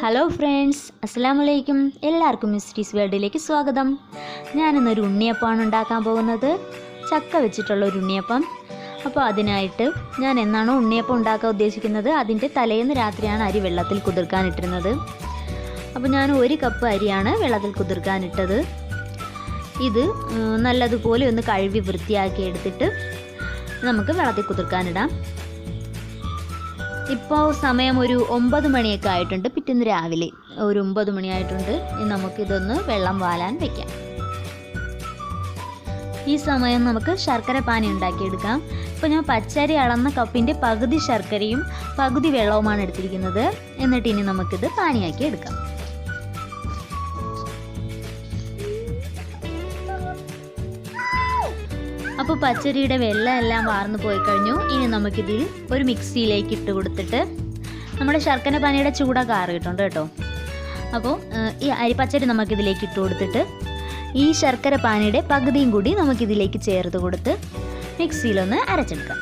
Hello friends, അസ്സലാമലൈക്കും. എല്ലാവർക്കും mysteries വേൾഡിലേക്ക് സ്വാഗതം. ഞാനിന്നൊരു ഉണ്ണിയപ്പമാണ് ഉണ്ടാക്കാൻ പോകുന്നത്, ചക്ക വെച്ചിട്ടുള്ള ഒരു ഉണ്ണിയപ്പം. അപ്പോൾ അതിനായിട്ട് ഞാൻ എന്നാണോ ഉണ്ണിയപ്പം ഉണ്ടാക്കാൻ ഉദ്ദേശിക്കുന്നത് അതിൻ്റെ തലേന്ന് രാത്രിയാണ് അരി വെള്ളത്തിൽ കുതിർക്കാനിട്ടിരുന്നത്. അപ്പോൾ ഞാൻ 1 കപ്പ് അരിയാണ് വെള്ളത്തിൽ കുതിർക്കാനിട്ടത്. ഇത് നല്ലതുപോലെ ഒന്ന് കഴുകി വൃത്തിയാക്കി എടുത്തിട്ട് നമുക്ക് വെള്ളത്തിൽ കുതിർക്കാനിടാം. ഇപ്പോൾ സമയം ഒരു 9 മണിയൊക്കെ ആയിട്ടുണ്ട്. പിറ്റേന്ന് രാവിലെ ഒരു 9 മണിയായിട്ടുണ്ട്. നമുക്കിതൊന്ന് വെള്ളം വാലാൻ വയ്ക്കാം. ഈ സമയം നമുക്ക് ശർക്കര പാനി ഉണ്ടാക്കിയെടുക്കാം. ഇപ്പോൾ ഞാൻ പച്ചരി അളന്ന കപ്പിൻ്റെ പകുതി ശർക്കരയും പകുതി വെള്ളവുമാണ് എടുത്തിരിക്കുന്നത്. എന്നിട്ട് ഇനി നമുക്കിത് പാനിയാക്കി എടുക്കാം. അപ്പോൾ പച്ചരിയുടെ വെള്ളം എല്ലാം വാർന്നു പോയി കഴിഞ്ഞു. ഇനി നമുക്കിതിൽ ഒരു മിക്സിയിലേക്ക് ഇട്ട് കൊടുത്തിട്ട് നമ്മുടെ ശർക്കര പാനിയുടെ ചൂടൊക്കെ ആറിയിട്ടുണ്ട് കേട്ടോ. അപ്പോൾ ഈ അരിപ്പച്ചരി നമുക്കിതിലേക്ക് ഇട്ട് കൊടുത്തിട്ട് ഈ ശർക്കര പാനിയുടെ പകുതിയും കൂടി നമുക്കിതിലേക്ക് ചേർത്ത് കൊടുത്ത് മിക്സിയിലൊന്ന് അരച്ചെടുക്കാം.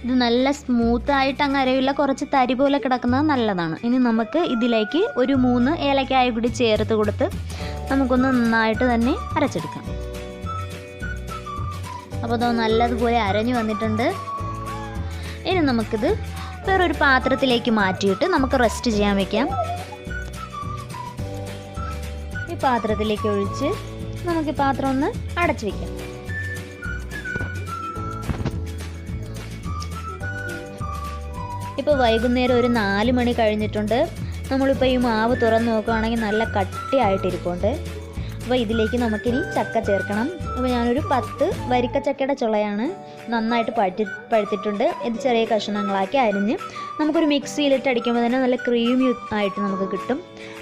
ഇത് നല്ല സ്മൂത്തായിട്ട് അങ്ങ് അരയില്ല, കുറച്ച് തരി പോലെ കിടക്കുന്നത് നല്ലതാണ്. ഇനി നമുക്ക് ഇതിലേക്ക് ഒരു 3 ഏലക്കായ കൂടി ചേർത്ത് കൊടുത്ത് നമുക്കൊന്ന് നന്നായിട്ട് തന്നെ അരച്ചെടുക്കാം. അപ്പോൾ അത് നല്ലതുപോലെ അരഞ്ഞു വന്നിട്ടുണ്ട്. ഇനി നമുക്കിത് വേറൊരു പാത്രത്തിലേക്ക് മാറ്റിയിട്ട് നമുക്ക് റെസ്റ്റ് ചെയ്യാൻ വയ്ക്കാം. ഈ പാത്രത്തിലേക്ക് ഒഴിച്ച് നമുക്ക് ഈ പാത്രം ഒന്ന് അടച്ചു വയ്ക്കാം. ഇപ്പോൾ വൈകുന്നേരം ഒരു 4 മണി കഴിഞ്ഞിട്ടുണ്ട്. നമ്മളിപ്പോൾ ഈ മാവ് തുറന്ന് നോക്കുകയാണെങ്കിൽ നല്ല കട്ടിയായിട്ടിരിപ്പുണ്ട്. അപ്പോൾ ഇതിലേക്ക് നമുക്കിനി ചക്ക ചേർക്കണം. അപ്പോൾ ഞാനൊരു 10 വരിക്കച്ചക്കയുടെ ചുളയാണ്, നന്നായിട്ട് പഴുത്തിട്ടുണ്ട്. ഇത് ചെറിയ കഷ്ണങ്ങളാക്കി അരിഞ്ഞ് നമുക്കൊരു മിക്സിയിലിട്ട് അടിക്കുമ്പോൾ തന്നെ നല്ല ക്രീമി ആയിട്ട് നമുക്ക് കിട്ടും.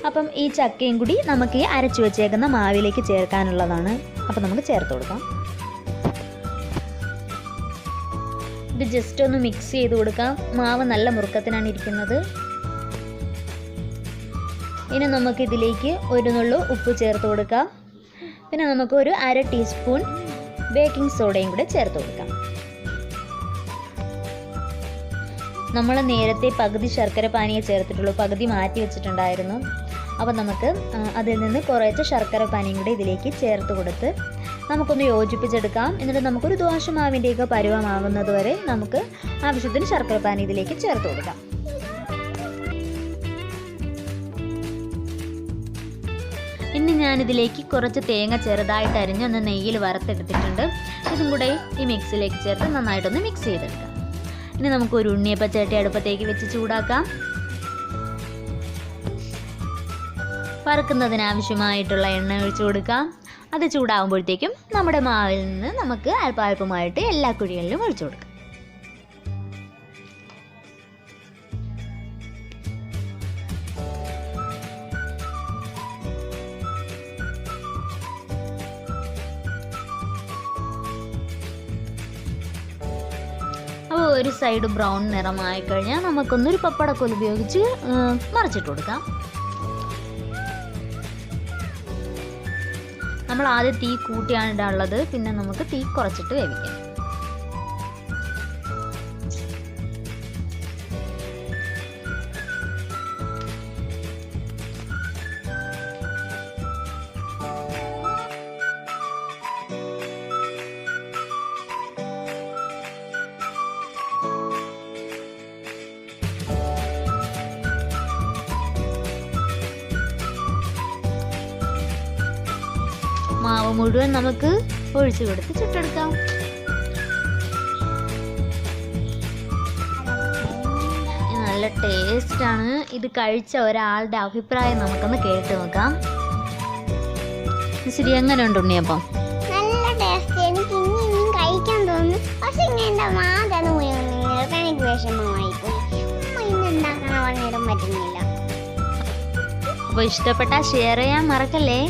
അപ്പം ഈ ചക്കയും കൂടി നമുക്ക് ഈ അരച്ചു വെച്ചേക്കുന്ന മാവിലേക്ക് ചേർക്കാനുള്ളതാണ്. അപ്പോൾ നമുക്ക് ചേർത്ത് കൊടുക്കാം. ഇത് ജസ്റ്റ് ഒന്ന് മിക്സ് ചെയ്ത് കൊടുക്കാം. മാവ് നല്ല മുറുക്കത്തിനാണ് ഇരിക്കുന്നത്. ഇനി നമുക്കിതിലേക്ക് ഒരു നുള്ളു ഉപ്പ് ചേർത്ത് കൊടുക്കാം. പിന്നെ നമുക്ക് ഒരു 1/2 ടീസ്പൂൺ ബേക്കിംഗ് സോഡയും കൂടെ ചേർത്ത് കൊടുക്കാം. നമ്മൾ നേരത്തെ പകുതി ശർക്കര പാനിയെ ചേർത്തിട്ടുള്ളൂ, പകുതി മാറ്റി വെച്ചിട്ടുണ്ടായിരുന്നു. അപ്പോൾ നമുക്ക് അതിൽ നിന്ന് കുറച്ച് ശർക്കര പാനിയും കൂടെ ഇതിലേക്ക് ചേർത്ത് കൊടുത്ത് നമുക്കൊന്ന് യോജിപ്പിച്ചെടുക്കാം. എന്നിട്ട് നമുക്കൊരു ദോശമാവിൻ്റെയൊക്കെ പരുവമാകുന്നത് വരെ നമുക്ക് ആവശ്യത്തിന് ശർക്കര പാനി ഇതിലേക്ക് ചേർത്ത് കൊടുക്കാം. ഇനി ഞാനിതിലേക്ക് കുറച്ച് തേങ്ങ ചെറുതായിട്ട് അരിഞ്ഞ് ഒന്ന് നെയ്യിൽ വറുത്തെടുത്തിട്ടുണ്ട്. ഇതും കൂടെ ഈ മിക്സിയിലേക്ക് ചേർത്ത് നന്നായിട്ടൊന്ന് മിക്സ് ചെയ്തെടുക്കാം. ഇനി നമുക്ക് ഒരു ഉണ്ണിയപ്പച്ചട്ടി അടുപ്പത്തേക്ക് വെച്ച് ചൂടാക്കാം. വറുക്കുന്നതിന് ആവശ്യമായിട്ടുള്ള എണ്ണ ഒഴിച്ചു കൊടുക്കാം. അത് ചൂടാകുമ്പോഴത്തേക്കും നമ്മുടെ മാവിൽ നിന്ന് നമുക്ക് അല്പാൽപമായിട്ട് എല്ലാ കുഴികളിലും ഒഴിച്ചു കൊടുക്കാം. അപ്പോൾ ഒരു സൈഡ് ബ്രൗൺ നിറമായി കഴിഞ്ഞാൽ നമുക്കൊന്നൊരു പപ്പടക്കോൽ ഉപയോഗിച്ച് മറിച്ചിട്ട് കൊടുക്കാം. നമ്മൾ ആദ്യം തീ കൂട്ടിയാണ് ഇടാനുള്ളത്, പിന്നെ നമുക്ക് തീ കുറച്ചിട്ട് വേവിക്കാം. മാവ് മുഴുവൻ നമുക്ക് ഒഴിച്ചു കൊടുത്ത് ചുട്ടെടുക്കാം. നല്ല ടേസ്റ്റാണ്. ഇത് കഴിച്ച ഒരാളുടെ അഭിപ്രായം നമുക്കൊന്ന് കേട്ട് നോക്കാം. ശരി, എങ്ങനെയുണ്ട് ഉണ്ണിയപ്പം? നല്ല ടേസ്റ്റ്. എനിക്ക് ഇനിയും കഴിക്കാൻ തോന്നുന്നു. പക്ഷെ ഇങ്ങനെ മാതത് എനിക്ക് വിഷമമായി പോയി. ഇന്ന് ഉണ്ടാക്കാൻ പറഞ്ഞിടാൻ പറ്റുന്നില്ല. അപ്പോൾ ഇഷ്ടപ്പെട്ടാൽ ഷെയർ ചെയ്യാൻ മറക്കല്ലേ.